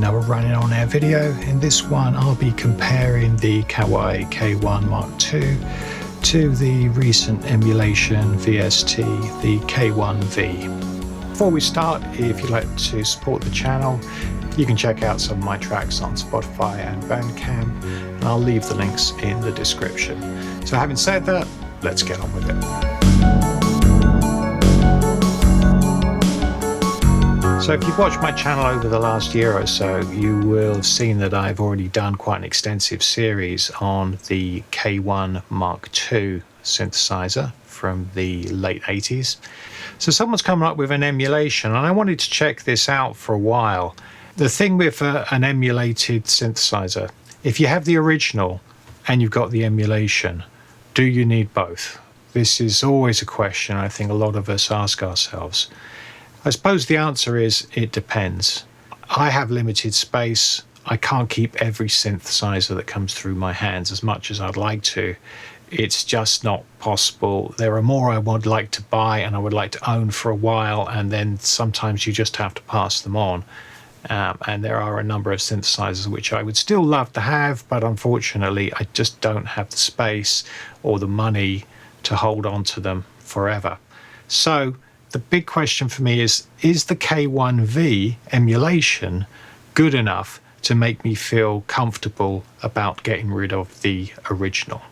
another running on air video. In this one I'll be comparing the Kawai K1 Mark II to the recent emulation VST, the K1v. Before we start, if you'd like to support the channel, you can check out some of my tracks on Spotify and Bandcamp, and I'll leave the links in the description. So having said that, let's get on with it. So if you've watched my channel over the last year or so, you will have seen that I've already done quite an extensive series on the K1 Mark II synthesizer from the late 80s. So someone's come up with an emulation, and I wanted to check this out for a while. The thing with an emulated synthesizer, if you have the original and you've got the emulation, do you need both? This is always a question I think a lot of us ask ourselves. I suppose the answer is it depends. I have limited space. I can't keep every synthesizer that comes through my hands as much as I'd like to. It's just not possible. There are more I would like to buy and I would like to own for a while, and then sometimes you just have to pass them on. And there are a number of synthesizers which I would still love to have, but unfortunately I just don't have the space or the money to hold on to them forever. So the big question for me is the K1v emulation good enough to make me feel comfortable about getting rid of the original?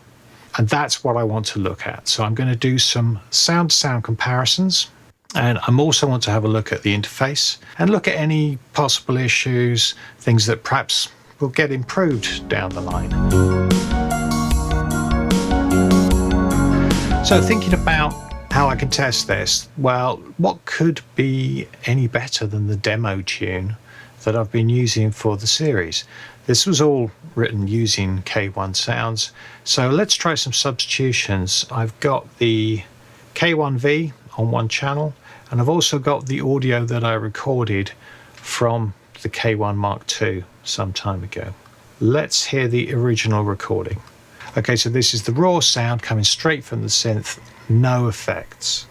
And that's what I want to look at. So I'm going to do some sound-to-sound comparisons, and I also want to have a look at the interface and look at any possible issues, things that perhaps will get improved down the line. So thinking about how I can test this, well, what could be any better than the demo tune that I've been using for the series? This was all written using K1 sounds, so let's try some substitutions. I've got the K1v on one channel, and I've also got the audio that I recorded from the K1 Mark II some time ago. Let's hear the original recording. Okay, so this is the raw sound coming straight from the synth, no effects.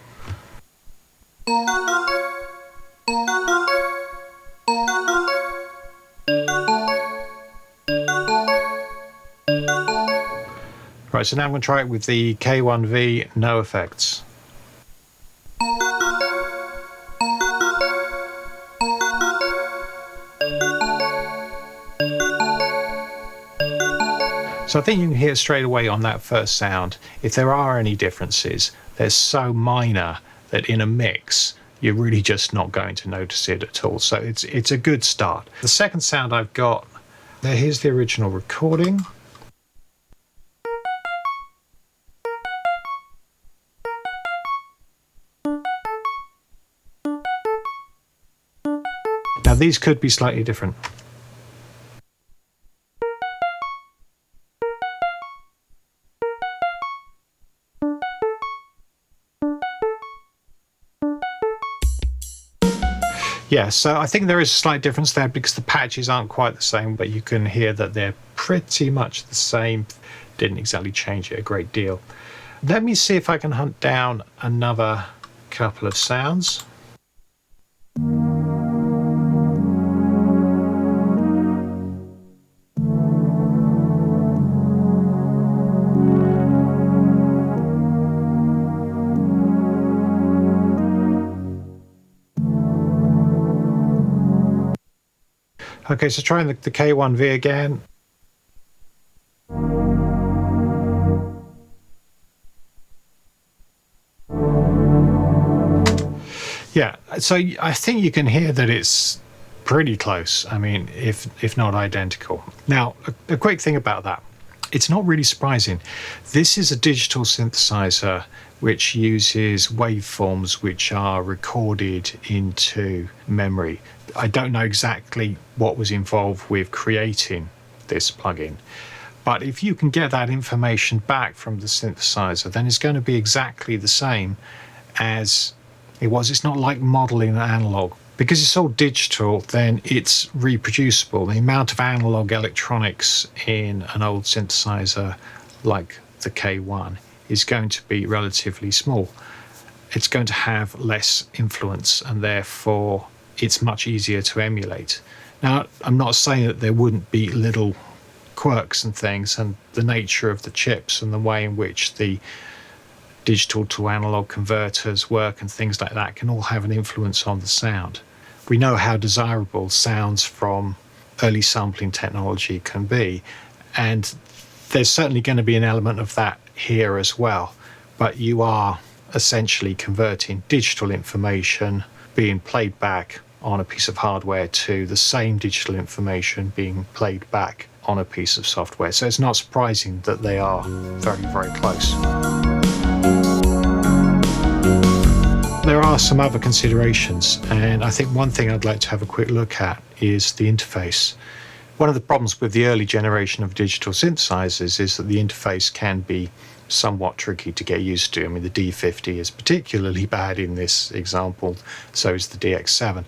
Right, so now I'm going to try it with the K1v, no effects. So I think you can hear straight away on that first sound, if there are any differences, they're so minor that in a mix, you're really just not going to notice it at all. So it's a good start. The second sound I've got, here's the original recording. Now these could be slightly different. Yeah, so I think there is a slight difference there because the patches aren't quite the same, but you can hear that they're pretty much the same. Didn't exactly change it a great deal. Let me see if I can hunt down another couple of sounds. Okay, so trying the K1v again. Yeah, so I think you can hear that it's pretty close. I mean, if not identical. Now, a quick thing about that. It's not really surprising. This is a digital synthesizer which uses waveforms which are recorded into memory. I don't know exactly what was involved with creating this plugin, but if you can get that information back from the synthesizer, then it's going to be exactly the same as it was. It's not like modeling an analog. Because it's all digital, then it's reproducible. The amount of analog electronics in an old synthesizer like the K1 is going to be relatively small. It's going to have less influence, and therefore it's much easier to emulate. Now, I'm not saying that there wouldn't be little quirks and things, and the nature of the chips and the way in which the digital to analog converters work and things like that can all have an influence on the sound. We know how desirable sounds from early sampling technology can be, and there's certainly going to be an element of that here as well. But you are essentially converting digital information being played back on a piece of hardware to the same digital information being played back on a piece of software. So it's not surprising that they are very, very close. There are some other considerations, and I think one thing I'd like to have a quick look at is the interface. One of the problems with the early generation of digital synthesizers is that the interface can be somewhat tricky to get used to. I mean, the D50 is particularly bad in this example, so is the DX7.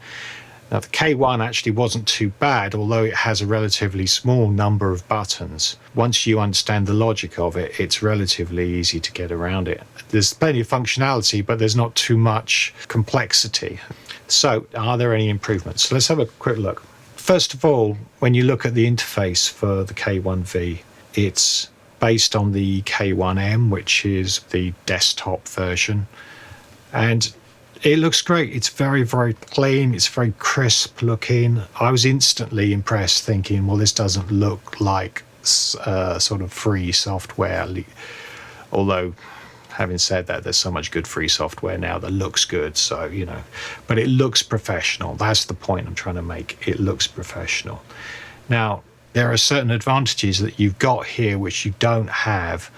Now, the K1 actually wasn't too bad, although it has a relatively small number of buttons. Once you understand the logic of it, it's relatively easy to get around it. There's plenty of functionality, but there's not too much complexity. So, are there any improvements? Let's have a quick look. First of all, when you look at the interface for the K1v, it's based on the K1m, which is the desktop version. And it looks great. It's very, very clean. It's very crisp looking. I was instantly impressed, thinking, well, this doesn't look like sort of free software. Although, having said that, there's so much good free software now that looks good. So, you know, but it looks professional. That's the point I'm trying to make. It looks professional. Now, there are certain advantages that you've got here which you don't have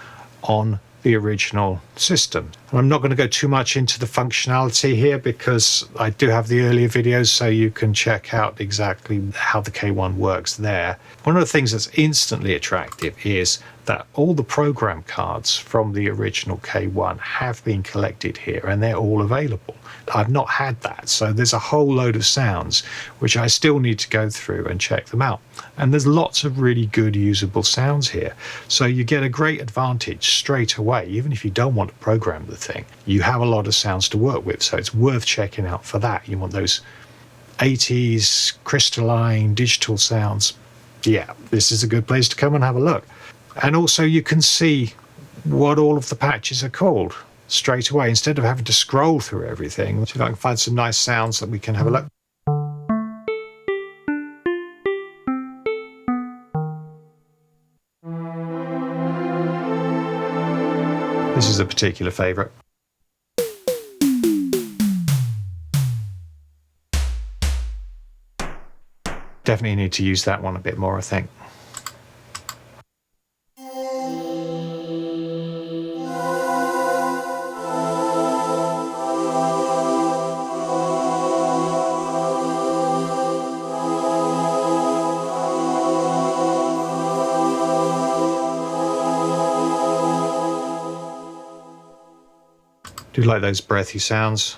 on the original system. And I'm not going to go too much into the functionality here because I do have the earlier videos, so you can check out exactly how the K1 works there. One of the things that's instantly attractive is that all the program cards from the original K1 have been collected here and they're all available. I've not had that, so there's a whole load of sounds which I still need to go through and check them out. And there's lots of really good usable sounds here. So you get a great advantage straight away, even if you don't want to program the thing. You have a lot of sounds to work with, so it's worth checking out for that. You want those 80s crystalline digital sounds. Yeah, this is a good place to come and have a look. And also you can see what all of the patches are called straight away, instead of having to scroll through everything. See if I can find some nice sounds that we can have a look. This is a particular favourite. Definitely need to use that one a bit more, I think. Do like those breathy sounds.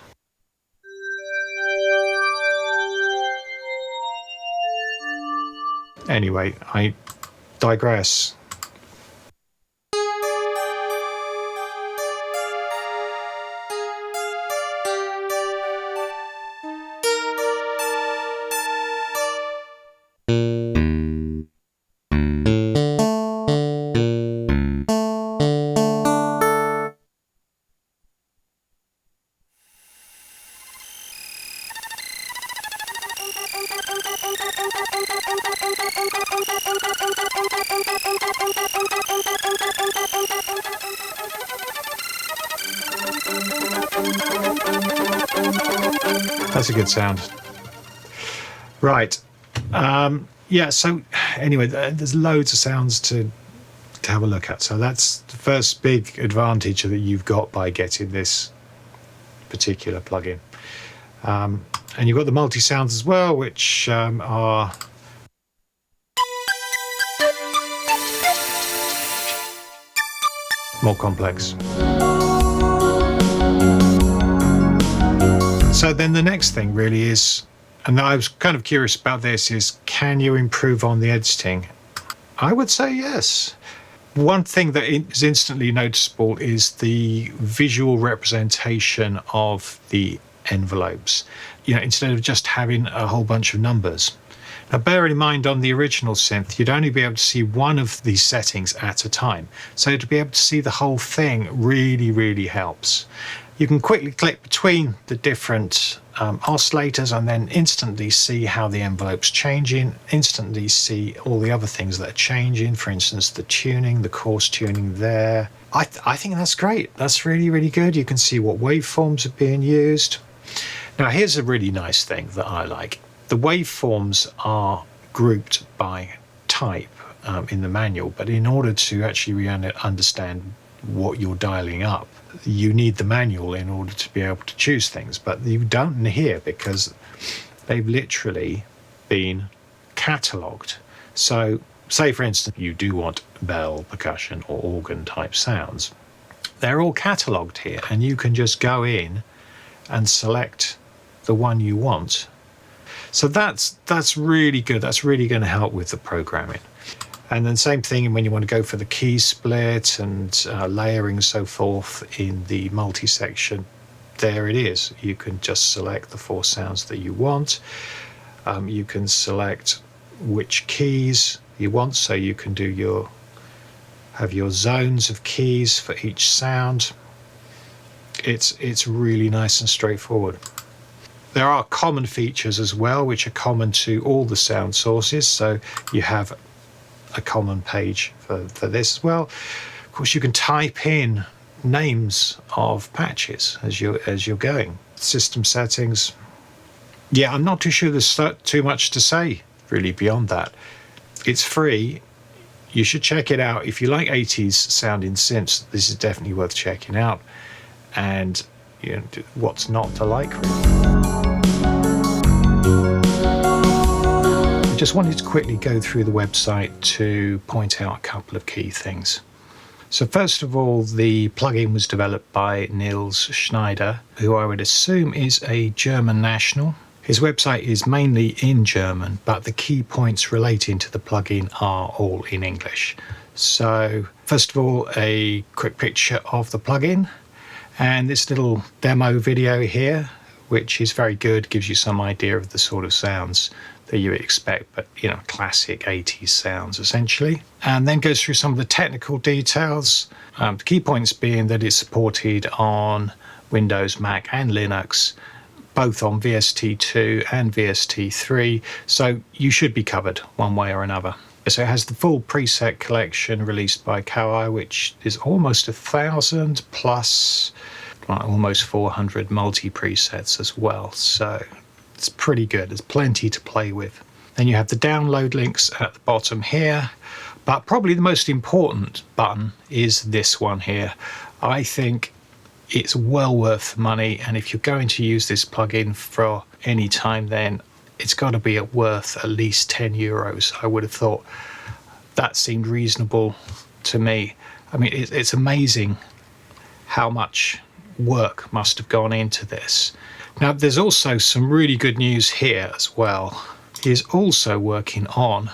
Anyway, I digress. That's a good sound. Right. Yeah, so anyway, there's loads of sounds to have a look at. So that's the first big advantage that you've got by getting this particular plugin. And you've got the multi-sounds as well, which are more complex. So then the next thing really is, and I was kind of curious about this, is can you improve on the editing? I would say yes. One thing that is instantly noticeable is the visual representation of the envelopes. You know, instead of just having a whole bunch of numbers. Now, bear in mind on the original synth, you'd only be able to see one of these settings at a time. So to be able to see the whole thing really, really helps. You can quickly click between the different oscillators and then instantly see how the envelope's changing, instantly see all the other things that are changing, for instance, the tuning, the coarse tuning there. I think that's great. That's really, really good. You can see what waveforms are being used. Now, here's a really nice thing that I like. The waveforms are grouped by type in the manual, but in order to actually really understand what you're dialing up, you need the manual in order to be able to choose things, but you don't here because they've literally been catalogued. So say for instance you do want bell, percussion or organ type sounds, they're all catalogued here and you can just go in and select the one you want. So that's really good. That's really going to help with the programming. And then same thing when you want to go for the key split and layering and so forth in the multi-section, there it is. You can just select the 4 sounds that you want. You can select which keys you want, so you can do have your zones of keys for each sound. It's really nice and straightforward. There are common features as well, which are common to all the sound sources. So you have a common page for this as well. Of course, you can type in names of patches as you're going. System settings. Yeah, I'm not too sure there's too much to say really beyond that. It's free. You should check it out. If you like 80s sounding synths, this is definitely worth checking out. And you know, what's not to like, really. I just wanted to quickly go through the website to point out a couple of key things. So first of all, the plugin was developed by Nils Schneider, who I would assume is a German national. His website is mainly in German, but the key points relating to the plugin are all in English. So first of all, a quick picture of the plugin and this little demo video here, which is very good, gives you some idea of the sort of sounds that you would expect, but you know, classic 80s sounds essentially. And then goes through some of the technical details. The key points being that it's supported on Windows, Mac and Linux, both on VST2 and VST3, so you should be covered one way or another. So it has the full preset collection released by Kawai, which is almost 1,000 plus almost 400 multi-presets as well. So it's pretty good. There's plenty to play with. Then you have the download links at the bottom here, but probably the most important button is this one here. I think it's well worth the money, and if you're going to use this plugin for any time, then it's got to be worth at least 10 euros. I would have thought that seemed reasonable to me. I mean, it's amazing how much work must have gone into this. Now, there's also some really good news here as well. He is also working on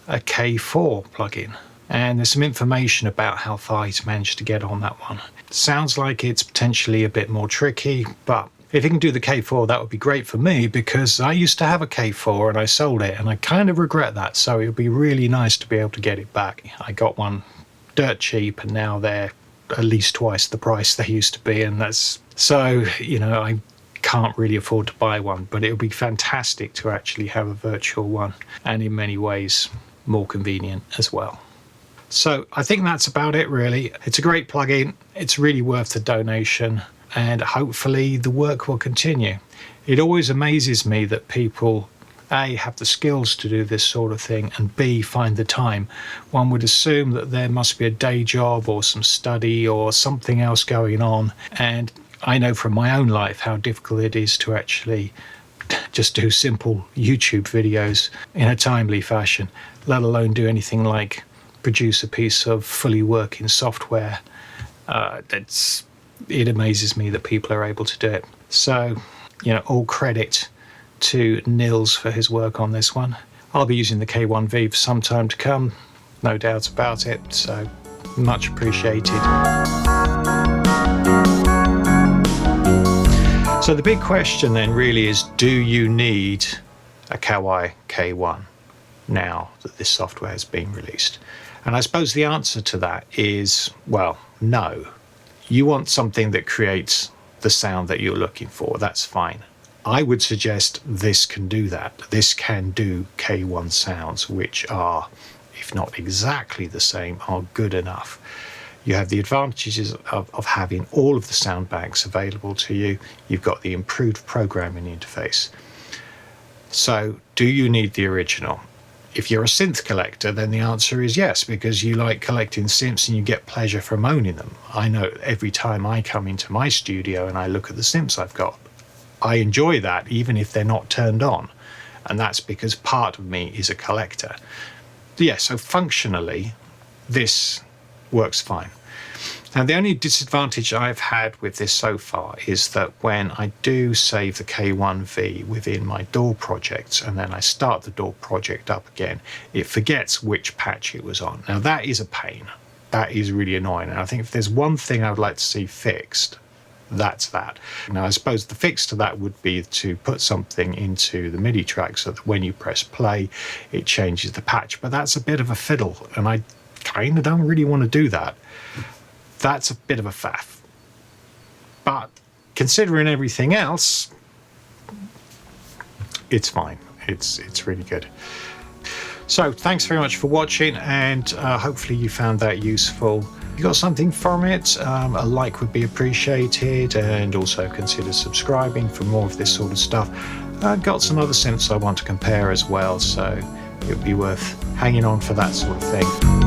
a K4 plugin, and there's some information about how far he's managed to get on that one. Sounds like it's potentially a bit more tricky, but if he can do the K4, that would be great for me, because I used to have a K4 and I sold it, and I kind of regret that. So it would be really nice to be able to get it back. I got one dirt cheap, and now they're at least twice the price they used to be, and that's so, you know, I can't really afford to buy one, but it would be fantastic to actually have a virtual one, and in many ways more convenient as well. So I think that's about it really. It's a great plugin. It's really worth the donation, and hopefully the work will continue. It always amazes me that people A, have the skills to do this sort of thing, and B, find the time. One would assume that there must be a day job or some study or something else going on, and I know from my own life how difficult it is to actually just do simple YouTube videos in a timely fashion, let alone do anything like produce a piece of fully working software. It amazes me that people are able to do it. So, you know, all credit to Nils for his work on this one. I'll be using the K1v for some time to come, no doubt about it, so much appreciated. So the big question then really is, do you need a Kawai K1? now that this software has been released? And I suppose the answer to that is, well, no. You want something that creates the sound that you're looking for. That's fine. I would suggest this can do that. This can do K1 sounds, which are, if not exactly the same, are good enough. You have the advantages of having all of the sound banks available to you. You've got the improved programming interface. So do you need the original? If you're a synth collector, then the answer is yes, because you like collecting synths and you get pleasure from owning them. I know every time I come into my studio and I look at the synths I've got, I enjoy that even if they're not turned on. And that's because part of me is a collector. Yeah, so functionally, this works fine. Now, the only disadvantage I've had with this so far is that when I do save the K1v within my DAW projects and then I start the DAW project up again, it forgets which patch it was on. Now, that is a pain. That is really annoying. And I think if there's one thing I would like to see fixed, that's that. Now, I suppose the fix to that would be to put something into the MIDI track so that when you press play, it changes the patch. But that's a bit of a fiddle, and I kind of don't really want to do that. That's a bit of a faff. But considering everything else, it's fine. It's really good. So thanks very much for watching, and hopefully you found that useful. If you got something from it, a like would be appreciated, and also consider subscribing for more of this sort of stuff. I've got some other synths I want to compare as well, so it would be worth hanging on for that sort of thing.